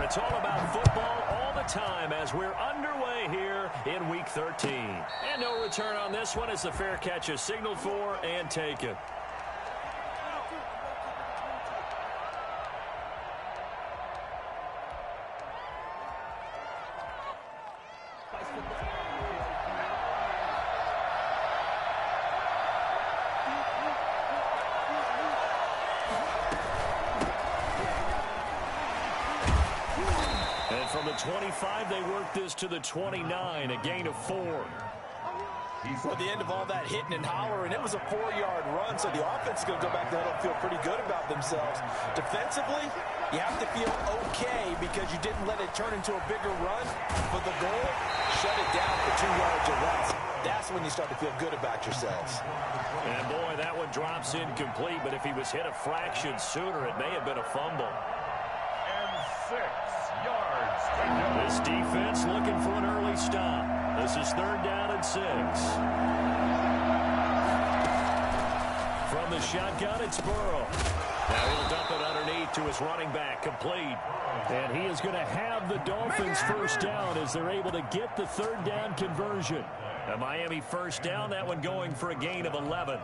It's all about football all the time as we're underway here in Week 13. And no return on this one as the fair catch is signaled for and taken. From the 25, they work this to the 29, a gain of 4. Well, at the end of all that hitting and hollering, it was a 4-yard run, so the offense is going to go back there and feel pretty good about themselves. Defensively, you have to feel okay because you didn't let it turn into a bigger run. But the goal, shut it down for 2 yards or less. That's when you start to feel good about yourselves. And, boy, that one drops incomplete, but if he was hit a fraction sooner, it may have been a fumble. And 6 yards. This defense looking for an early stop. This is 3rd down and 6. From the shotgun, it's Burrow. Now he'll dump it underneath to his running back, complete. And he is going to have the Dolphins first down as they're able to get the 3rd down conversion. A Miami first down, that one going for a gain of 11.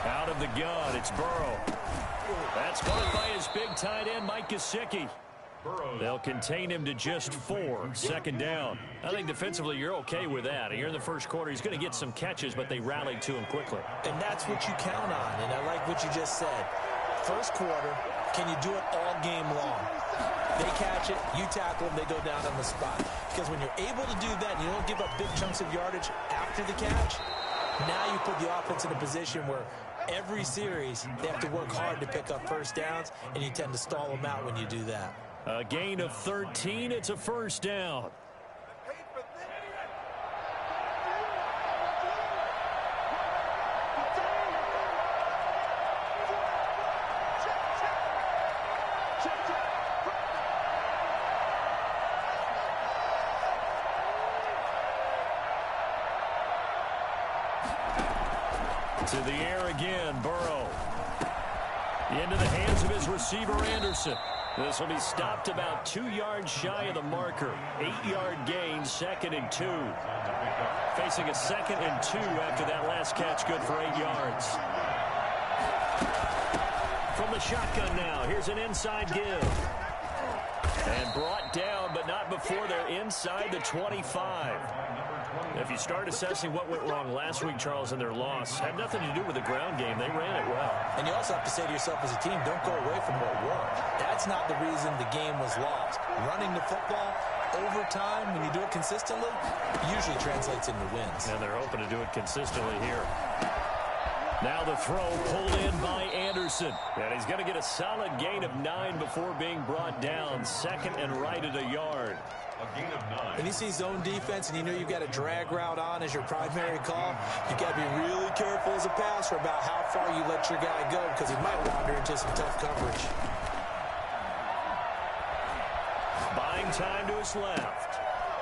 Out of the gun, it's Burrow. That's caught by his big tight end, Mike Gesicki. They'll contain him to just 4, 2nd down. I think defensively you're okay with that. Here in the first quarter, he's going to get some catches, but they rallied to him quickly. And that's what you count on, and I like what you just said. First quarter, can you do it all game long? They catch it, you tackle them, they go down on the spot. Because when you're able to do that and you don't give up big chunks of yardage after the catch, now you put the offense in a position where every series they have to work hard to pick up first downs, and you tend to stall them out when you do that. A gain of 13. It's a first down. To the air again, Burrow. Into the hands of his receiver, Anderson. This will be stopped about 2 yards shy of the marker. 8-yard gain, 2nd and 2. Facing a 2nd and 2 after that last catch, good for 8 yards. From the shotgun now, here's an inside give. And brought down, but not before they're inside the 25. If you start assessing what went wrong last week, Charles, in their loss, had nothing to do with the ground game. They ran it well. And you also have to say to yourself as a team, don't go away from what worked. That's not the reason the game was lost. Running the football over time, when you do it consistently, usually translates into wins. And they're hoping to do it consistently here. Now the throw pulled in by Anderson. And he's going to get a solid gain of 9 before being brought down. 2nd and right at a yard. When you see zone defense and you know you've got a drag route on as your primary call, you've got to be really careful as a passer about how far you let your guy go because he might wander into some tough coverage. Buying time to his left.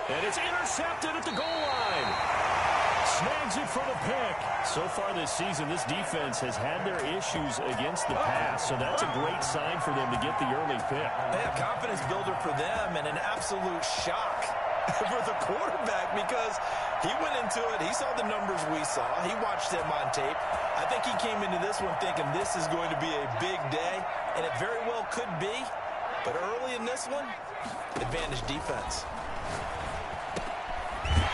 And it's intercepted at the goal line. Snags it for the pick. So far this season, this defense has had their issues against the pass, so that's a great sign for them to get the early pick. Yeah, confidence builder for them and an absolute shock for the quarterback because he went into it. He saw the numbers we saw. He watched them on tape. I think he came into this one thinking this is going to be a big day, and it very well could be. But early in this one, advantage defense.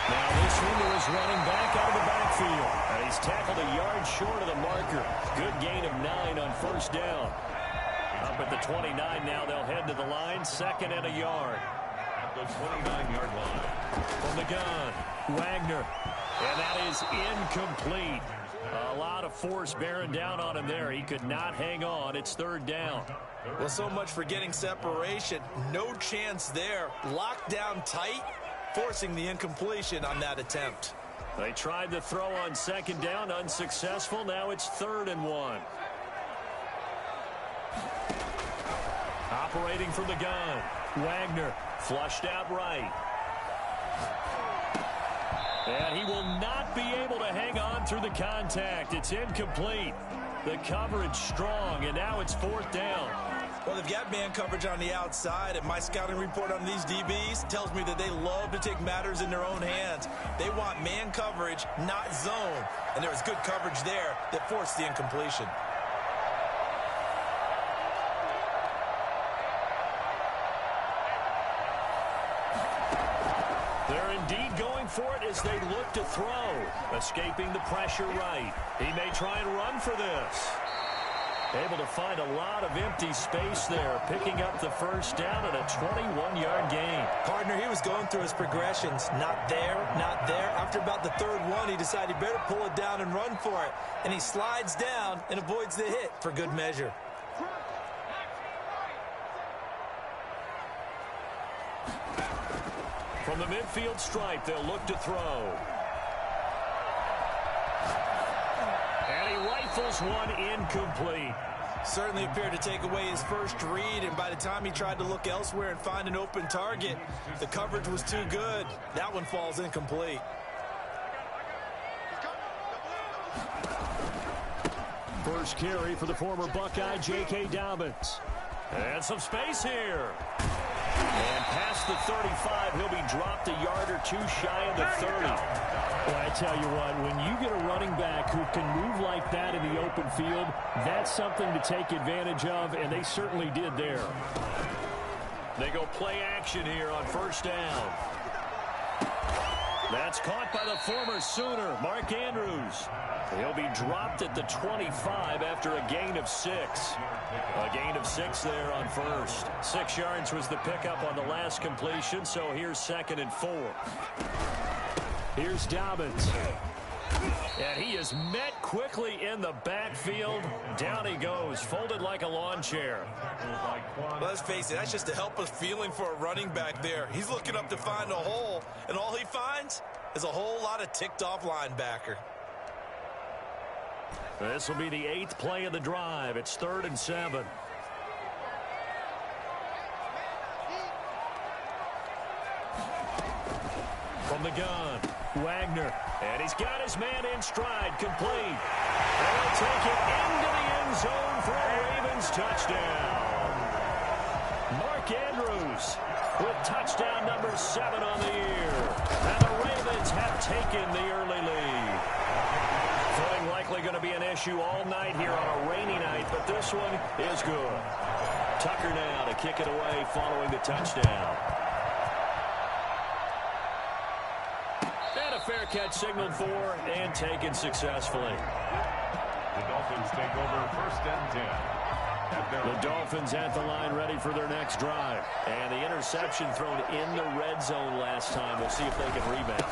Now this one to his running back out of the backfield. And he's tackled a yard short of the marker. Good gain of 9 on first down. Up at the 29 now, they'll head to the line. 2nd and a yard. At the 29-yard line. From the gun, Wagner. And that is incomplete. A lot of force bearing down on him there. He could not hang on. It's 3rd down. Well, so much for getting separation. No chance there. Locked down tight, forcing the incompletion on that attempt. They tried the throw on 2nd down, unsuccessful. Now it's 3rd and 1. Operating from the gun, Wagner flushed out right. And he will not be able to hang on through the contact. It's incomplete. The coverage strong, and now it's 4th down. Well, they've got man coverage on the outside, and my scouting report on these DBs tells me that they love to take matters in their own hands. They want man coverage, not zone. And there was good coverage there that forced the incompletion. They're indeed going for it as they look to throw. Escaping the pressure right. He may try and run for this. Able to find a lot of empty space there, picking up the 1st down and a 21-yard gain. Partner, he was going through his progressions. Not there, not there. After about the 3rd one, he decided he better pull it down and run for it. And he slides down and avoids the hit for good measure. From the midfield stripe, they'll look to throw. And he rifles one incomplete. Certainly appeared to take away his first read, and by the time he tried to look elsewhere and find an open target, the coverage was too good. That one falls incomplete. First carry for the former Buckeye, J.K. Dobbins. And some space here. And past the 35, he'll be dropped a yard or two shy of the 30. Well, I tell you what, when you get a running back who can move like that in the open field, that's something to take advantage of, and they certainly did there. They go play action here on 1st down. That's caught by the former Sooner, Mark Andrews. He'll be dropped at the 25 after a gain of 6. A gain of 6 there on 1st. 6 yards was the pickup on the last completion, so here's 2nd and 4. Here's Dobbins. And he is met quickly in the backfield. Down he goes, folded like a lawn chair. Well, let's face it, that's just a helpless feeling for a running back there. He's looking up to find a hole, and all he finds is a whole lot of ticked-off linebacker. This will be the 8th play of the drive. It's 3rd and 7. From the gun, Wagner. And he's got his man in stride, complete. And he'll take it into the end zone for a Ravens touchdown. Mark Andrews with touchdown number 7 on the year. And the Ravens have taken the early lead. Footing likely going to be an issue all night here on a rainy night, but this one is good. Tucker now to kick it away following the touchdown. And a fair catch signaled for and taken successfully. The Dolphins take over 1st and 10. The Dolphins at the line ready for their next drive. And the interception thrown in the red zone last time. We'll see if they can rebound.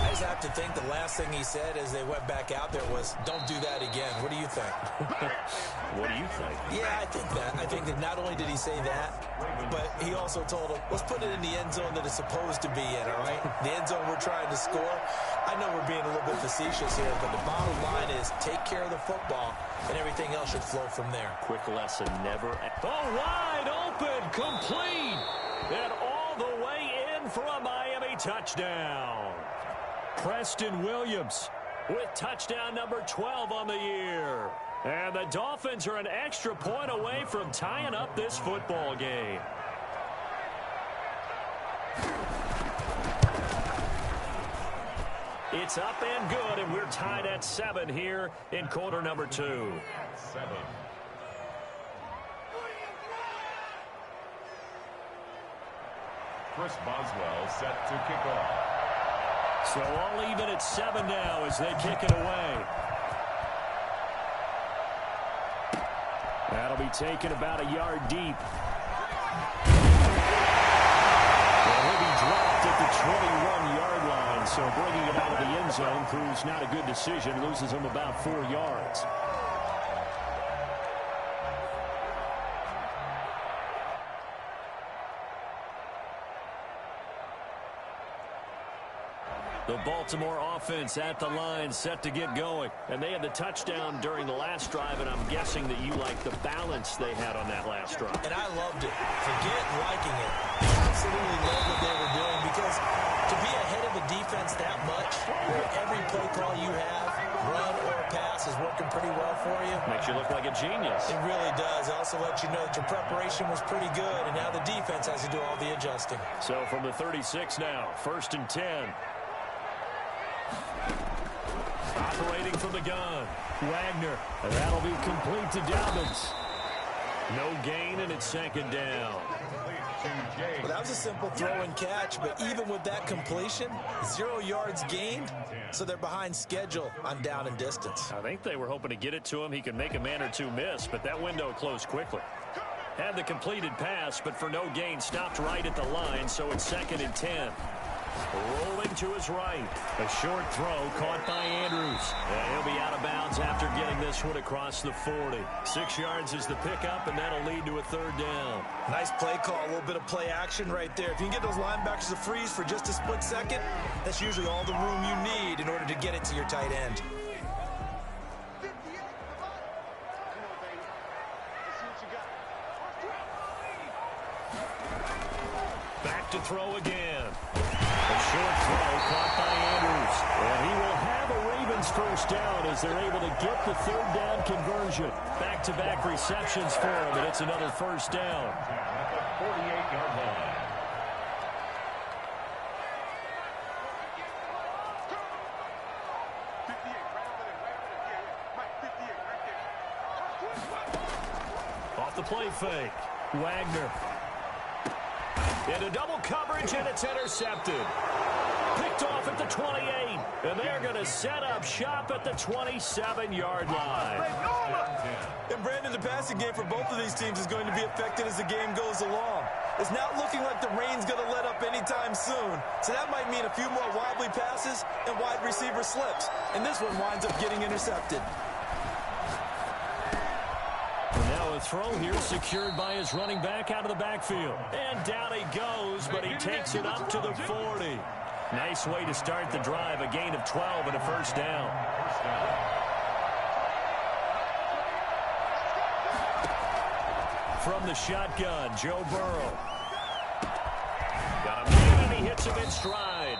I just have to think the last thing he said as they went back out there was, don't do that again. What do you think? What do you think? Yeah, I think that. I think that not only did he say that, but he also told him, let's put it in the end zone that it's supposed to be in, all right? The end zone we're trying to score. I know we're being a little bit facetious here, but the bottom line is take care of the football, and everything else should flow from there. Quick lesson, never... Oh, wide open, complete, and all the way in for a Miami touchdown. Preston Williams with touchdown number 12 on the year. And the Dolphins are an extra point away from tying up this football game. It's up and good, and we're tied at 7 here in quarter number 2. 7. Chris Boswell set to kick off. So all even at 7 now as they kick it away. That'll be taken about a yard deep. Well, he'll be dropped at the 21-yard line, so bringing it out of the end zone proves not a good decision. Loses him about 4 yards. The Baltimore offense at the line, set to get going. And they had the touchdown during the last drive, and I'm guessing that you like the balance they had on that last drive. And I loved it. Forget liking it. I absolutely love what they were doing, because to be ahead of a defense defense that much, where every play call you have, run or pass, is working pretty well for you. Makes you look like a genius. It really does. It also lets you know that your preparation was pretty good, and now the defense has to do all the adjusting. So from the 36 now, 1st and 10. Operating from the gun, Wagner. And that'll be complete to Dobbins. No gain, and it's 2nd down. Well, that was a simple throw and catch, but even with that completion, 0 yards gained, so they're behind schedule on down and distance. I think they were hoping to get it to him. He could make a man or two miss, but that window closed quickly. Had the completed pass, but for no gain, stopped right at the line, so it's 2nd and 10. Rolling to his right. A short throw caught by Andrews. And he'll be out of bounds after getting this one across the 40. 6 yards is the pickup, and that'll lead to a 3rd down. Nice play call, a little bit of play action right there. If you can get those linebackers to freeze for just a split second, that's usually all the room you need in order to get it to your tight end. Back to throw again. A short throw caught by Andrews. And he will have a Ravens 1st down as they're able to get the 3rd down conversion. Back-to-back receptions for him, and it's another 1st down. At the 48-yard line. Off the play fake. Wagner. Into double coverage, and it's intercepted. Picked off at the 28. And they're going to set up shop at the 27-yard line. And Brandon, the passing game for both of these teams is going to be affected as the game goes along. It's not looking like the rain's going to let up anytime soon. So that might mean a few more wobbly passes and wide receiver slips. And this one winds up getting intercepted. Now a throw here secured by his running back out of the backfield. And down he goes, but he takes it up to the 40. Nice way to start the drive, a gain of 12 and a 1st down. From the shotgun, Joe Burrow. Got a man, and he hits him in stride.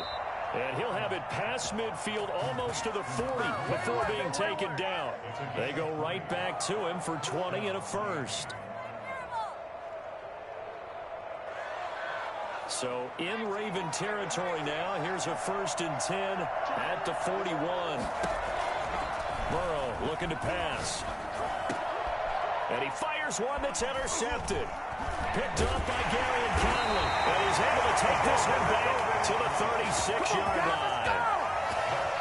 And he'll have it past midfield almost to the 40 before being taken down. They go right back to him for 20 and a 1st. So in Raven territory now. Here's a 1st and 10 at the 41. Burrow looking to pass. And he fires one that's intercepted. Picked up by Gary and Conley. And he's able to take this one back to the 36-yard line.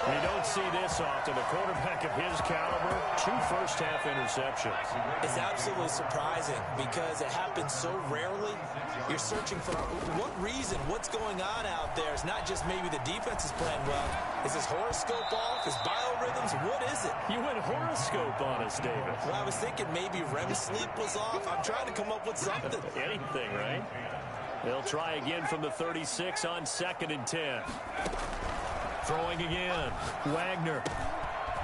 We don't see this often. A quarterback of his caliber, 2 first-half interceptions. It's absolutely surprising because it happens so rarely. You're searching for what reason, what's going on out there. It's not just maybe the defense is playing well. Is his horoscope off? His biorhythms? What is it? You went horoscope on us, David. Well, I was thinking maybe REM sleep was off. I'm trying to come up with something. Anything, right? They'll try again from the 36 on 2nd and 10. Throwing again. Wagner.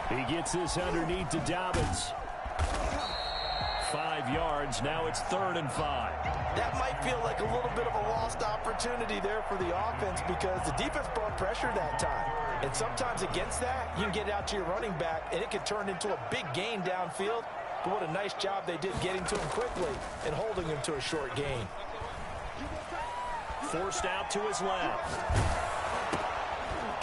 He gets this underneath to Dobbins. 5 yards. Now it's 3rd and 5. That might feel like a little bit of a lost opportunity there for the offense because the defense brought pressure that time. And sometimes against that, you can get it out to your running back, and it could turn into a big gain downfield. But what a nice job they did getting to him quickly and holding him to a short gain. Forced out to his left.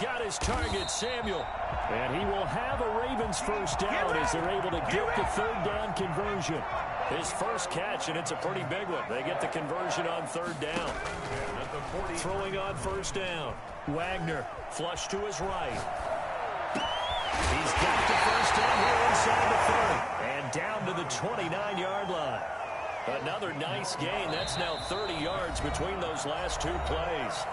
Got his target, Samuel. And he will have a Ravens 1st down as they're able to get the 3rd down conversion. His first catch, and it's a pretty big one. They get the conversion on 3rd down. Throwing on 1st down. Wagner, flush to his right. He's got the 1st down here inside the 30. And down to the 29-yard line. Another nice gain. That's now 30 yards between those last 2 plays.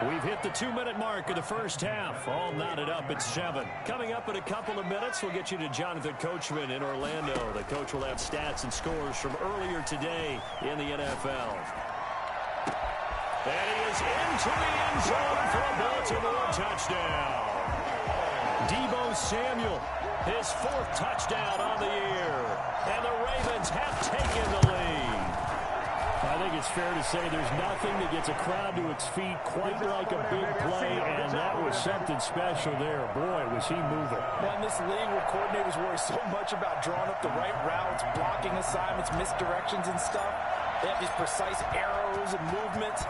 We've hit the 2-minute mark of the first half. All knotted up at 7. Coming up in a couple of minutes, we'll get you to Jonathan Coachman in Orlando. The coach will have stats and scores from earlier today in the NFL. And he is into the end zone for a Baltimore touchdown. Deebo Samuel, his 4th touchdown on the year. And the Ravens have taken the lead. I think it's fair to say there's nothing that gets a crowd to its feet quite like a big play, and that was something special there. Boy, was he moving. Well, in this league where coordinators worry so much about drawing up the right routes, blocking assignments, misdirections and stuff, they have these precise arrows and movements.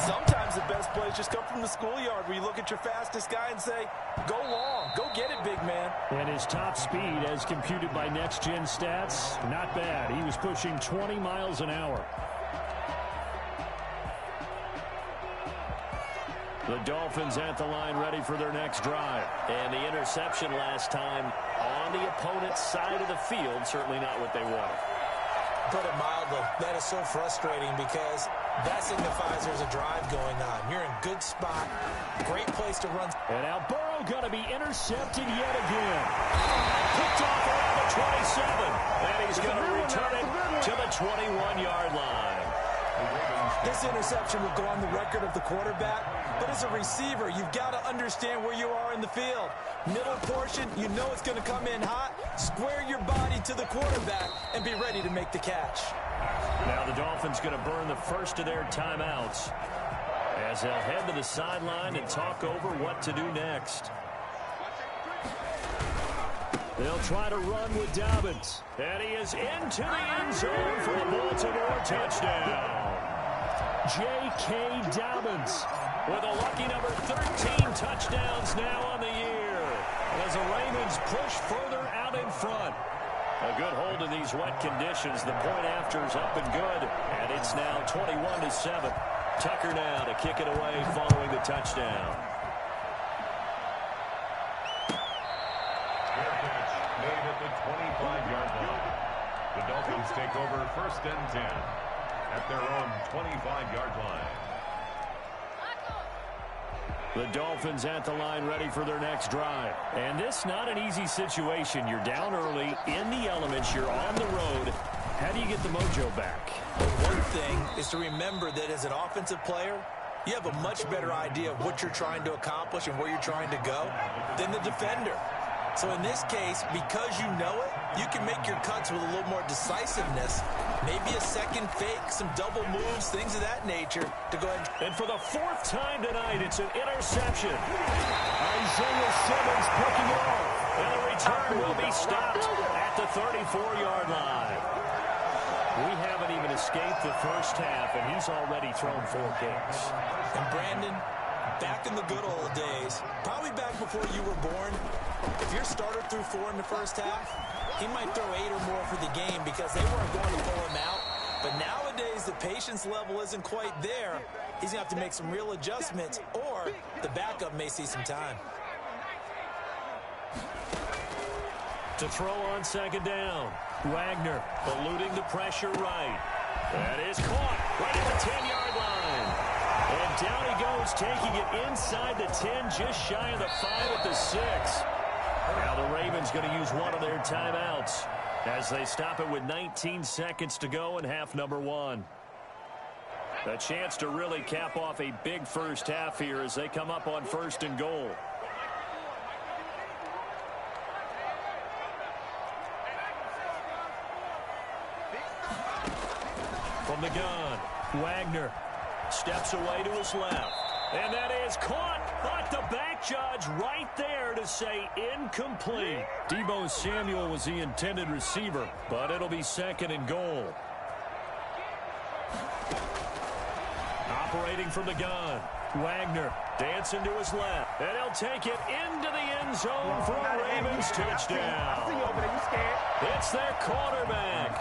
Sometimes the best plays just come from the schoolyard where you look at your fastest guy and say, go long, go get it, big man. And his top speed, as computed by Next Gen Stats, not bad. He was pushing 20 miles an hour. The Dolphins at the line ready for their next drive. And the interception last time on the opponent's side of the field, certainly not what they wanted. Put it mildly, that is so frustrating because that signifies there's a drive going on. You're in good spot, great place to run. And now Burrow going to be intercepted yet again. Picked off around the 27. And he's going to return it to the 21-yard line. This interception will go on the record of the quarterback, but as a receiver, you've got to understand where you are in the field. Middle portion, you know it's going to come in hot. Square your body to the quarterback and be ready to make the catch. Now the Dolphins going to burn the first of their timeouts as they'll head to the sideline and talk over what to do next. They'll try to run with Dobbins. And he is into the end zone for a Baltimore touchdown. J.K. Dobbins with a lucky number 13 touchdowns now on the year as the Ravens push further out in front. A good hold in these wet conditions. The point after is up and good, and it's now 21-7. Tucker now to kick it away following the touchdown. Fair catch made at the 25-yard line. The Dolphins take over first and 10 at their own 25-yard line. The Dolphins at the line ready for their next drive. And this not an easy situation. You're down early, in the elements, you're on the road. How do you get the mojo back? Well, one thing is to remember that as an offensive player, you have a much better idea of what you're trying to accomplish and where you're trying to go than the defender. So in this case, because you know it, you can make your cuts with a little more decisiveness. Maybe a second fake, some double moves, things of that nature to go ahead. And for the fourth time tonight, it's an interception. Isaiah Simmons picking it off. And the return will be stopped at the 34-yard line. We haven't even escaped the first half, and he's already thrown 4 picks. And Brandon, back in the good old days, probably back before you were born, if your starter threw 4 in the first half, he might throw 8 or more for the game because they weren't going to pull him out. But nowadays, the patience level isn't quite there. He's going to have to make some real adjustments, or the backup may see some time. To throw on second down, Wagner eluding the pressure right. That is caught right at the 10-yard line. And down he goes, taking it inside the 10, just shy of the 5 at the 6. Now the Ravens going to use one of their timeouts as they stop it with 19 seconds to go in half number 1. A chance to really cap off a big first half here as they come up on 1st and goal. From the gun, Wagner steps away to his left. And that is caught, but the back judge right there to say incomplete. Deebo Samuel was the intended receiver, but it'll be 2nd and goal. Operating from the gun, Wagner dancing to his left. And he'll take it into the end zone for a Ravens touchdown. It's their quarterback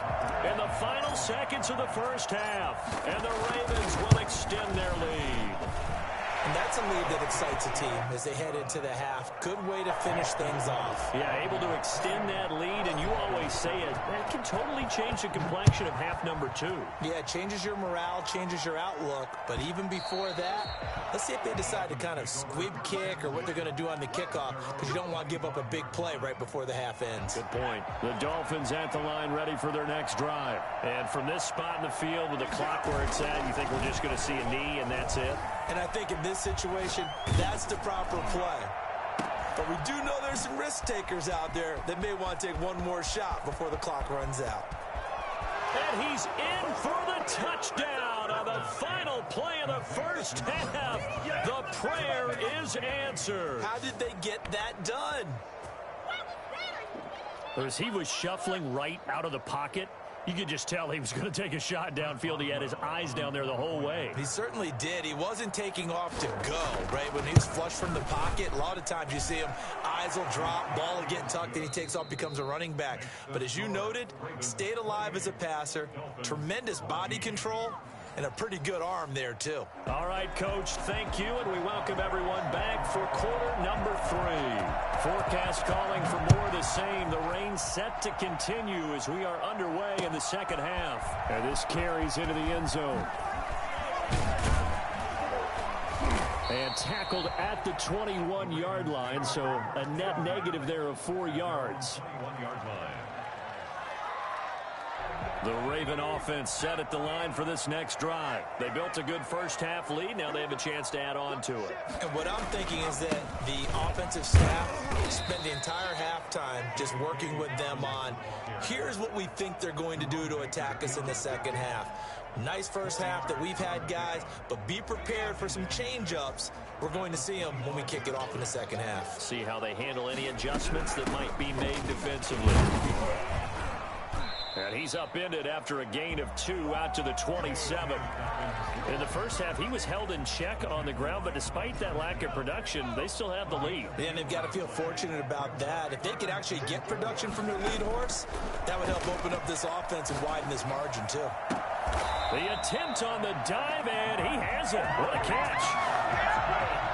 in the final seconds of the first half. And the Ravens will extend their lead. And that's a lead that excites a team as they head into the half. Good way to finish things off. Yeah, able to extend that lead, and you always say it can totally change the complexion of half number 2. Yeah, it changes your morale, changes your outlook. But even before that, let's see if they decide to kind of squib kick or what they're going to do on the kickoff, because you don't want to give up a big play right before the half ends. Good point. The Dolphins at the line ready for their next drive. And from this spot in the field with the clock where it's at, you think we're just going to see a knee and that's it? And I think in this situation, that's the proper play. But we do know there's some risk takers out there that may want to take one more shot before the clock runs out. And he's in for the touchdown on the final play of the first half. The prayer is answered. How did they get that done? As he was shuffling right out of the pocket, you could just tell he was going to take a shot downfield. He had his eyes down there the whole way. He certainly did. He wasn't taking off to go, right? When he was flush from the pocket, a lot of times you see him, eyes will drop, ball will get tucked, and he takes off, becomes a running back. But as you noted, stayed alive as a passer, tremendous body control, and a pretty good arm there, too. All right, Coach, thank you, and we welcome everyone back for quarter number 3. Forecast calling for more of the same. The rain set to continue as we are underway in the second half. And this carries into the end zone. And tackled at the 21-yard line, so a net negative there of 4 yards. 21-yard line. The Raven offense set at the line for this next drive. They built a good first-half lead. Now they have a chance to add on to it. And what I'm thinking is that the offensive staff spent the entire halftime just working with them on, here's what we think they're going to do to attack us in the second half. Nice first half that we've had, guys, but be prepared for some change-ups. We're going to see them when we kick it off in the second half. See how they handle any adjustments that might be made defensively. And he's upended after a gain of 2 out to the 27. In the first half, he was held in check on the ground, but despite that lack of production, they still have the lead. Yeah, and they've got to feel fortunate about that. If they could actually get production from their lead horse, that would help open up this offense and widen this margin, too. The attempt on the dive, and he has it. What a catch.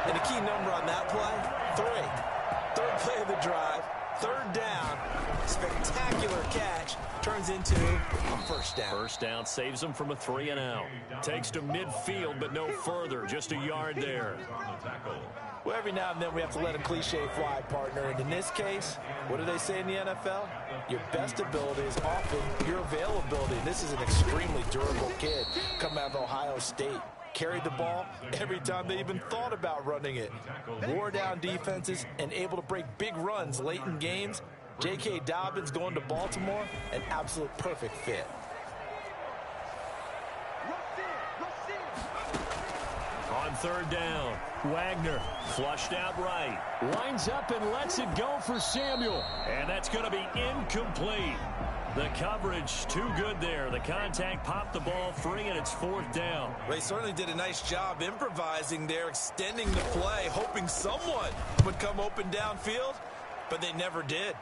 And the key number on that play, 3. Third play of the drive, third down, spectacular catch, turns into a first down. First down saves them from a 3-and-out. Takes to midfield, but no further. Just a yard there. Well, every now and then we have to let a cliche fly, partner. And in this case, what do they say in the NFL? Your best ability is often your availability. And this is an extremely durable kid coming out of Ohio State. Carried the ball every time they even thought about running it. Wore down defenses and able to break big runs late in games. J.K. Dobbins going to Baltimore, an absolute perfect fit. On third down, Wagner flushed out right. Lines up and lets it go for Samuel. And that's going to be incomplete. The coverage too good there. The contact popped the ball free, and it's 4th down. They certainly did a nice job improvising there, extending the play, hoping someone would come open downfield, but they never did.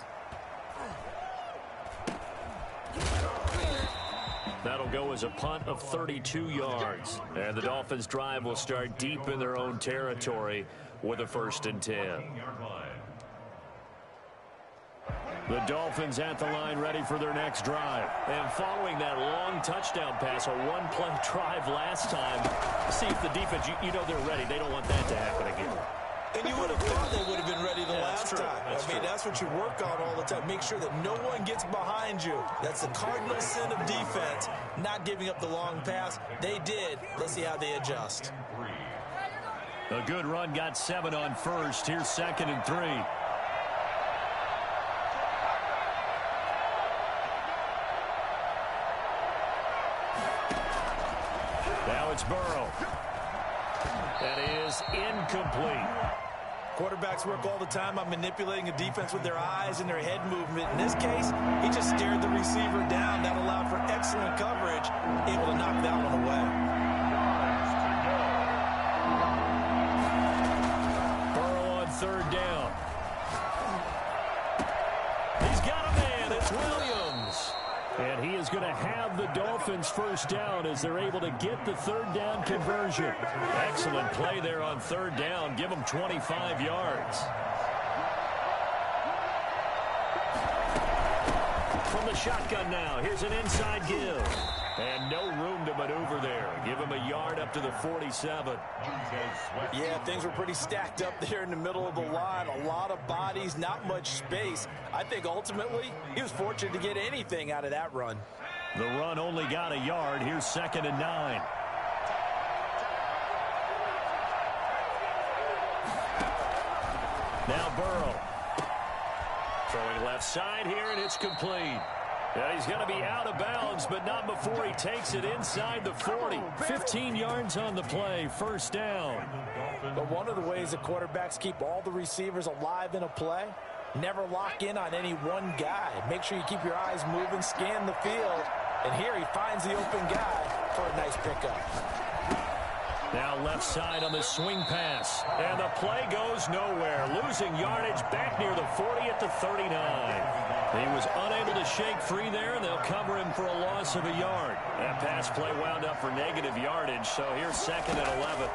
That'll go as a punt of 32 yards. And the Dolphins' drive will start deep in their own territory with a 1st and 10. The Dolphins at the line ready for their next drive. And following that long touchdown pass, a one-play drive last time, see if the defense, you know they're ready. They don't want that to happen again. And you would have thought they would have been ready the last time. That's what you work on all the time. Make sure that no one gets behind you. That's the cardinal sin of defense, not giving up the long pass. They did. Let's see how they adjust. A good run, got 7 on first. Here's 2nd and 3. Now it's Burrow. That is incomplete. Quarterbacks work all the time on manipulating a defense with their eyes and their head movement. In this case, he just stared the receiver down. That allowed for excellent coverage, able to knock that one away. Burrow on 3rd down. He's got a man. It's Williams. And he is going to have the Dolphins' 1st down as they're able to get the 3rd down conversion. Excellent play there on 3rd down. Give them 25 yards. From the shotgun now, here's an inside give. And no room to maneuver there. Give him a yard up to the 47. Yeah, things were pretty stacked up there in the middle of the line. A lot of bodies, not much space. I think ultimately he was fortunate to get anything out of that run. The run only got a yard. Here's 2nd and 9. Now Burrow. Throwing left side here, and it's complete. Yeah, he's going to be out of bounds, but not before he takes it inside the 40. 15 yards on the play, first down. But one of the ways that quarterbacks keep all the receivers alive in a play, never lock in on any one guy. Make sure you keep your eyes moving, scan the field. And here he finds the open guy for a nice pickup. Now left side on the swing pass. And the play goes nowhere. Losing yardage back near the 40 at the 39. He was unable to shake free there, and they'll cover him for a loss of a yard. That pass play wound up for negative yardage, so here's second and 11.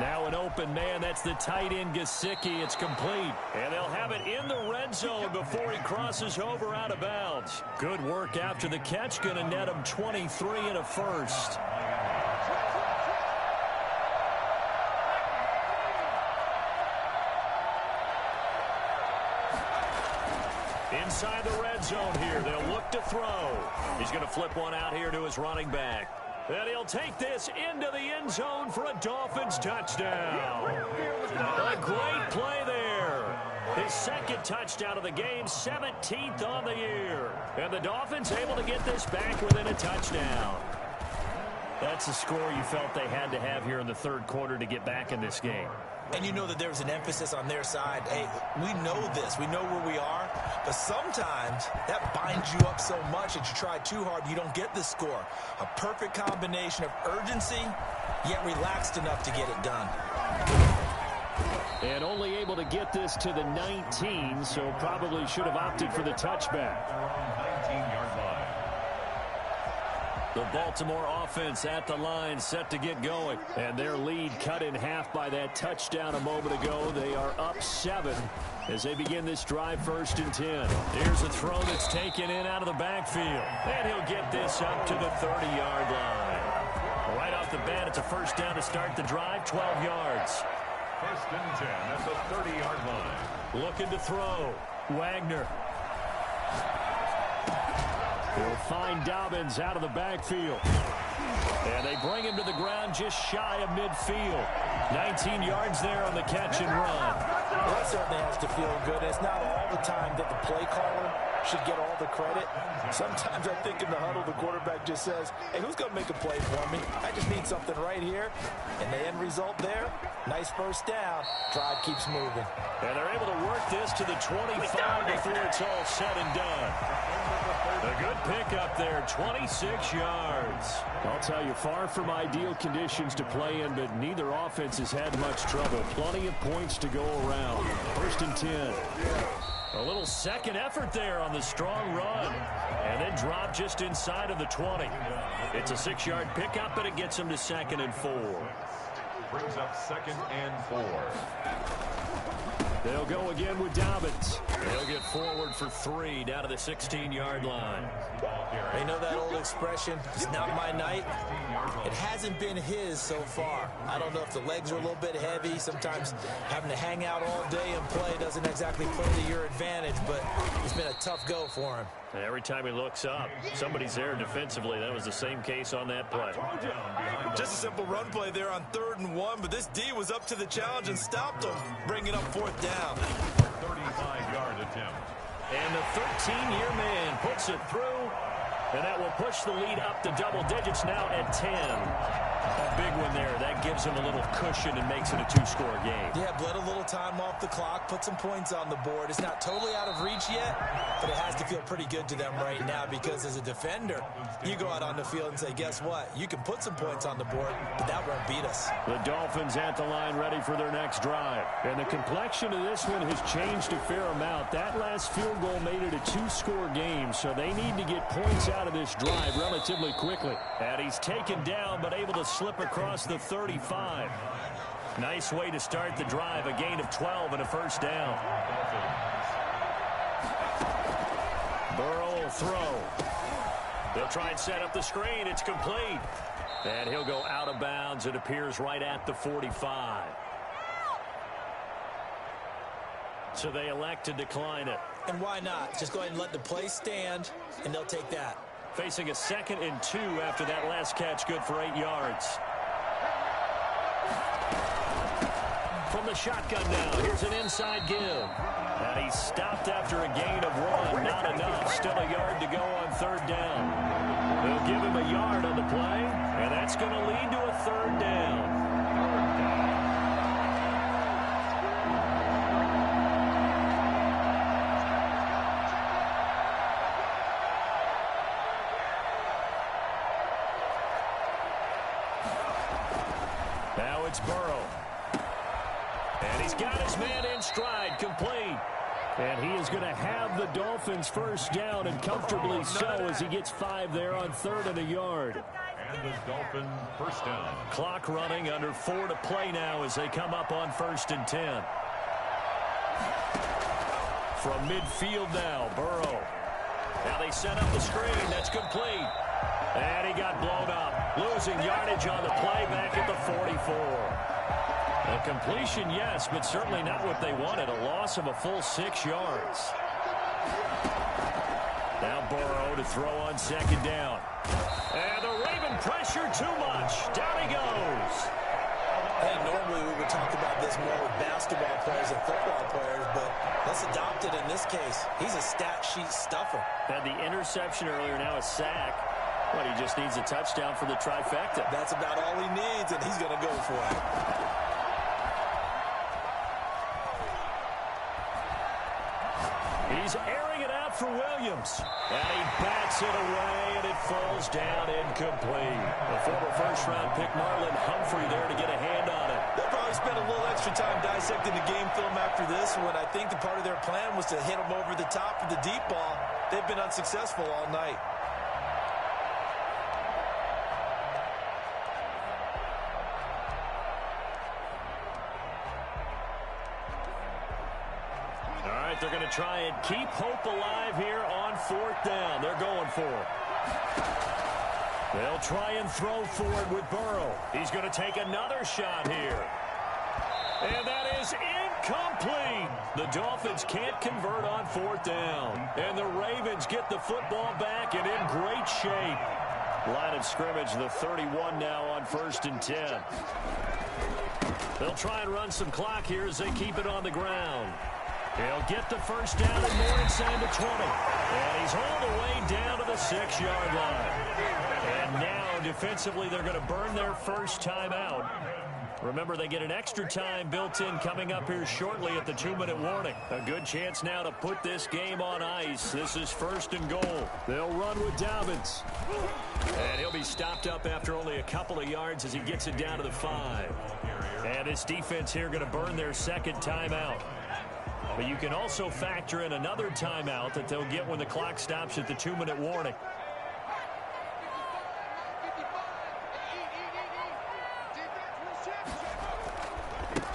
Now an open man. That's the tight end, Gesicki. It's complete. And they'll have it in the red zone before he crosses over out of bounds. Good work after the catch. Going to net him 23 and a first. Inside the red zone here. They'll look to throw. He's going to flip one out here to his running back. And he'll take this into the end zone for a Dolphins touchdown. A great play there. His second touchdown of the game, 17th on the year. And the Dolphins able to get this back within a touchdown. That's a score you felt they had to have here in the third quarter to get back in this game. And you know that there's an emphasis on their side. Hey, we know this. We know where we are. But sometimes that binds you up so much that you try too hard, you don't get the score. A perfect combination of urgency, yet relaxed enough to get it done. And only able to get this to the 19, so probably should have opted for the touchback. 19-yard line. The Baltimore offense at the line, set to get going. And their lead cut in half by that touchdown a moment ago. They are up 7 as they begin this drive, 1st and 10. Here's a throw that's taken in out of the backfield. And he'll get this up to the 30-yard line. Right off the bat, it's a first down to start the drive, 12 yards. 1st and 10 at the 30-yard line. Looking to throw. Wagner. He'll find Dobbins out of the backfield. And they bring him to the ground just shy of midfield. 19 yards there on the catch and run. Well, that certainly has to feel good. It's not all the time that the play caller should get all the credit. Sometimes I think in the huddle, the quarterback just says, hey, who's going to make a play for me? I just need something right here. And the end result there, nice first down. Drive keeps moving. And they're able to work this to the 25 before it's all said and done. A good pickup there, 26 yards. I'll tell you, far from ideal conditions to play in, but neither offense has had much trouble. Plenty of points to go around. 1st and 10. A little second effort there on the strong run. And then drop just inside of the 20. It's a 6-yard pickup, but it gets them to 2nd and 4. Brings up 2nd and 4. They'll go again with Dobbins. They'll get forward for 3 down to the 16-yard line. You know that old expression, it's not my night? It hasn't been his so far. I don't know if the legs are a little bit heavy. Sometimes having to hang out all day and play doesn't exactly play to your advantage, but it's been a tough go for him. And every time he looks up, somebody's there defensively. That was the same case on that play. Just a simple run play there on 3rd and 1, but this D was up to the challenge and stopped him, bringing up 4th down. 35-yard attempt. And the 13-year man puts it through, and that will push the lead up to double digits now at 10. A big one there. That gives him a little cushion and makes it a 2-score game. Yeah, bled a little time off the clock, put some points on the board. It's not totally out of reach yet, but it has to feel pretty good to them right now because as a defender, you go out on the field and say, guess what? You can put some points on the board, but that won't beat us. The Dolphins at the line ready for their next drive. And the complexion of this one has changed a fair amount. That last field goal made it a 2-score game, so they need to get points out of this drive relatively quickly. And he's taken down but able to slip across the 35. Nice way to start the drive. A gain of 12 and a first down. Burrow will throw. They'll try and set up the screen. It's complete. And he'll go out of bounds. It appears right at the 45. So they elect to decline it. And why not? Just go ahead and let the play stand, and they'll take that. Facing a 2nd and 2 after that last catch, good for 8 yards. from the shotgun now. Here's an inside give. And he's stopped after a gain of 1. Not enough. Still a yard to go on third down. They'll give him a yard on the play, and that's going to lead to a third down. Now it's Burrow. And he's got his man in stride, complete. And he is going to have the Dolphins first down, and comfortably so, as he gets 5 there on 3rd and a yard. And the Dolphin first down. Clock running, under 4 to play now as they come up on 1st and 10. From midfield now, Burrow. Now they set up the screen. That's complete. And he got blown up. Losing yardage on the play back at the 44. A completion, yes, but certainly not what they wanted. A loss of a full 6 yards. Now Burrow to throw on 2nd down. And the Raven pressure too much. Down he goes. Hey, normally we would talk about this more with basketball players and football players, but let's adopt it in this case. He's a stat sheet stuffer. Had the interception earlier, now a sack. But he just needs a touchdown for the trifecta. That's about all he needs, and he's going to go for it. He's airing it out for Williams. And he bats it away, and it falls down incomplete. The former first-round pick Marlon Humphrey there to get a hand on it. They'll probably spend a little extra time dissecting the game film after this one. I think the part of their plan was to hit him over the top with the deep ball. They've been unsuccessful all night. They're going to try and keep hope alive here on 4th down. They're going for it. They'll try and throw for it with Burrow. He's going to take another shot here. And that is incomplete. The Dolphins can't convert on 4th down. And the Ravens get the football back and in great shape. Line of scrimmage, the 31 now on 1st and 10. They'll try and run some clock here as they keep it on the ground. He'll get the first down and more inside the 20. And he's all the way down to the 6-yard line. And now, defensively, they're going to burn their first timeout. Remember, they get an extra time built in coming up here shortly at the 2-minute warning. A good chance now to put this game on ice. This is 1st and goal. They'll run with Dolphins. And he'll be stopped up after only a couple of yards as he gets it down to the 5. And this defense here going to burn their second timeout. But you can also factor in another timeout that they'll get when the clock stops at the 2-minute warning.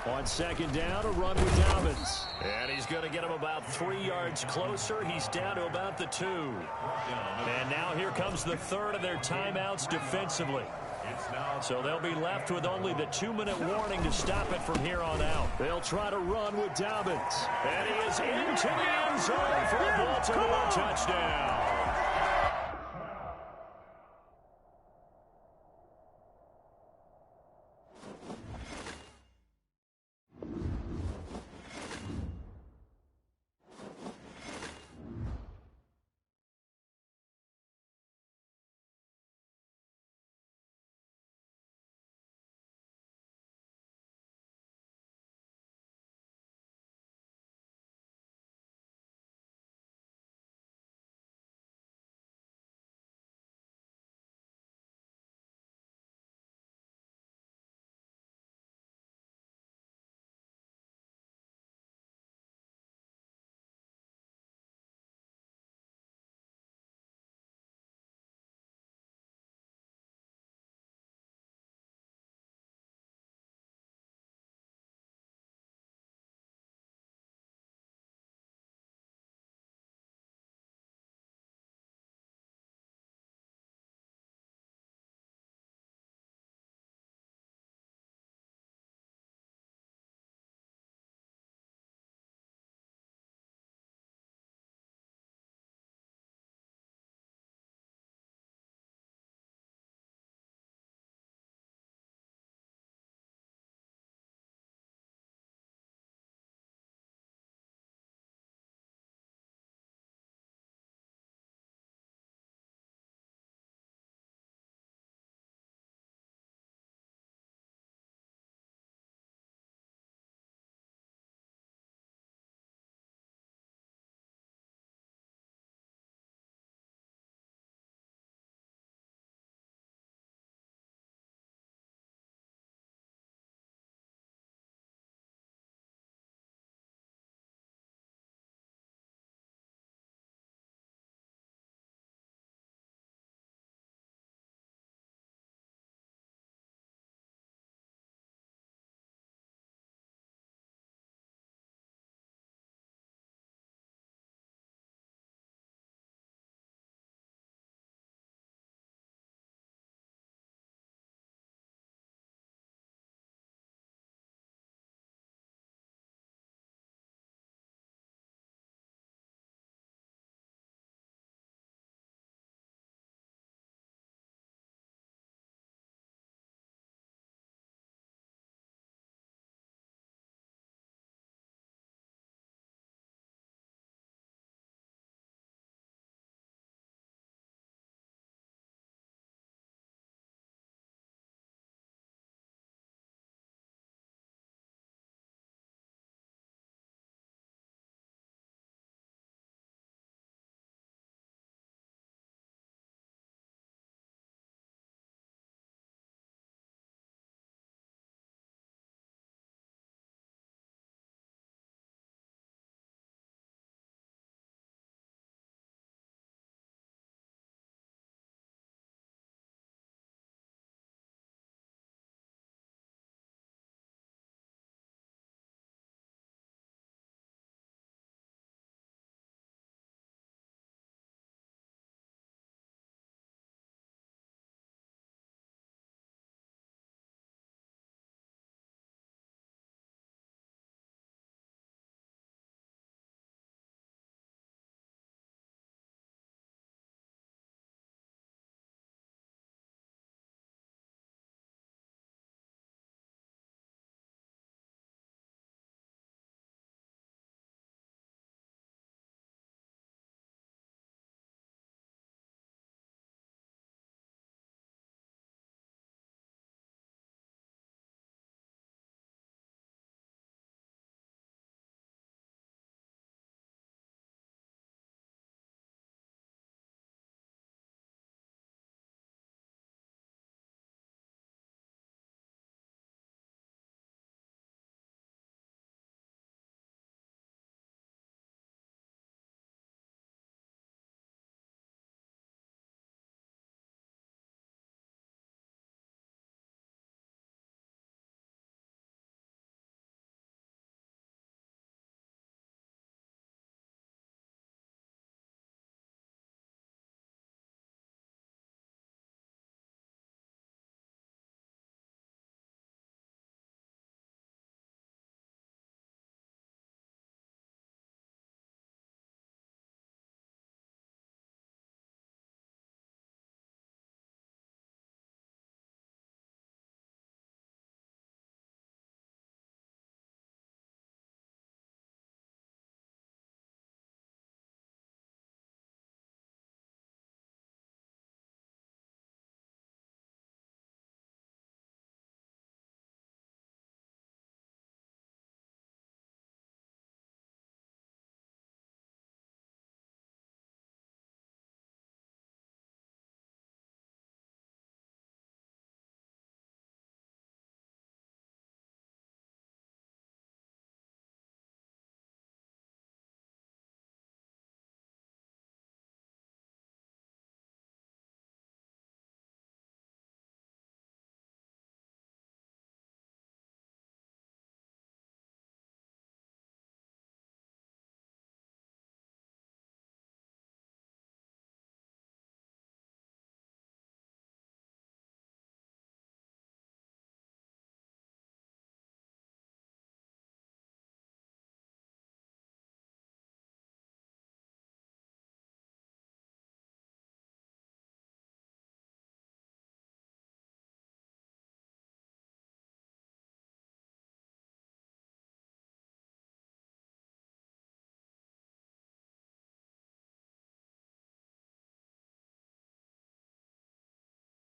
On 2nd down, a run with Dolphins. And he's going to get him about 3 yards closer. He's down to about the 2. And now here comes the third of their timeouts defensively. So they'll be left with only the 2-minute warning to stop it from here on out. They'll try to run with Dolphins. And he is into the end zone for a Baltimore touchdown.